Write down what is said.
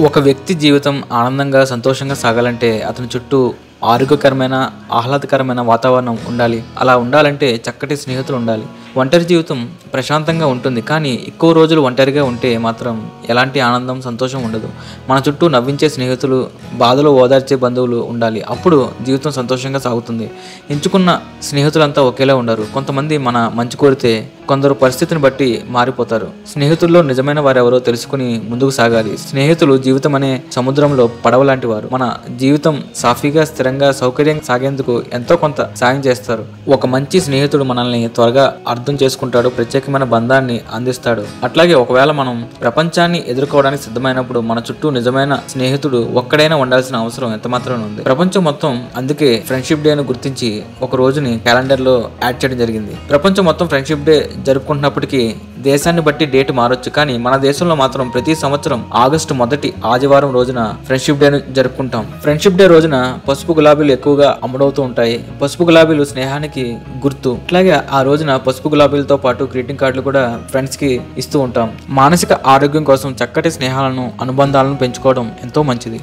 ఒక వ్యక్తి జీవితం ఆనందంగా, సంతోషంగా సాగాలంటే అతని చుట్టూ ఆరోగ్యకరమైన, ఆహ్లాదకరమైన వాతావరణం ఉండాలి. అలా ఉండాలంటే చక్కటి స్నేహితులు ఉండాలి. ఒంటరి జీవితం ప్రశాంతంగా ఉంటుంది, కానీ ఎక్కువ రోజులు ఒంటరిగా ఉంటే మాత్రం ఎలాంటి ఆనందం, సంతోషం ఉండదు. మన చుట్టూ నవ్వించే స్నేహితులు, బాధలో ఓదార్చే బంధువులు ఉండాలి. అప్పుడు జీవితం సంతోషంగా సాగుతుంది. ఎంచుకున్న స్నేహితులంతా ఒకేలా ఉండరు. కొంతమంది మన మంచి కోరితే, కొందరు పరిస్థితిని బట్టి మారిపోతారు. స్నేహితుల్లో నిజమైన వారెవరో తెలుసుకుని ముందుకు సాగాలి. స్నేహితులు జీవితం అనే సముద్రంలో పడవ లాంటి వారు. మన జీవితం సాఫీగా, స్థిరంగా, సౌకర్యంగా సాగేందుకు ఎంతో కొంత సాయం చేస్తారు. ఒక మంచి స్నేహితుడు మనల్ని త్వరగా అర్థం చేసుకుంటాడు, ప్రత్యేకమైన బంధాన్ని అందిస్తాడు. అట్లాగే ఒకవేళ మనం ప్రపంచాన్ని ఎదుర్కోవడానికి సిద్ధమైనప్పుడు మన చుట్టూ నిజమైన స్నేహితుడు ఒక్కడైనా ఉండాల్సిన అవసరం ఎంత మాత్రం ఉంది. ప్రపంచం మొత్తం అందుకే ఫ్రెండ్షిప్ డే ను గుర్తించి ఒక రోజుని క్యాలెండర్ లో యాడ్ చేయడం జరిగింది. ప్రపంచం మొత్తం ఫ్రెండ్షిప్ డే జరుపుకుంటున్నప్పటికీ దేశాన్ని బట్టి డేట్ మారొచ్చు, కానీ మన దేశంలో మాత్రం ప్రతి సంవత్సరం ఆగస్టు మొదటి ఆదివారం రోజున ఫ్రెండ్షిప్ డే ను జరుపుకుంటాం. ఫ్రెండ్షిప్ డే రోజున పసుపు గులాబీలు ఎక్కువగా అమ్ముడవుతూ ఉంటాయి. పసుపు గులాబీలు స్నేహానికి గుర్తు. అట్లాగే ఆ రోజున పసుపు గులాబీలతో పాటు గ్రీటింగ్ కార్డులు కూడా ఫ్రెండ్స్ కి ఇస్తూ ఉంటాం. మానసిక ఆరోగ్యం కోసం చక్కటి స్నేహాలను, అనుబంధాలను పెంచుకోవడం ఎంతో మంచిది.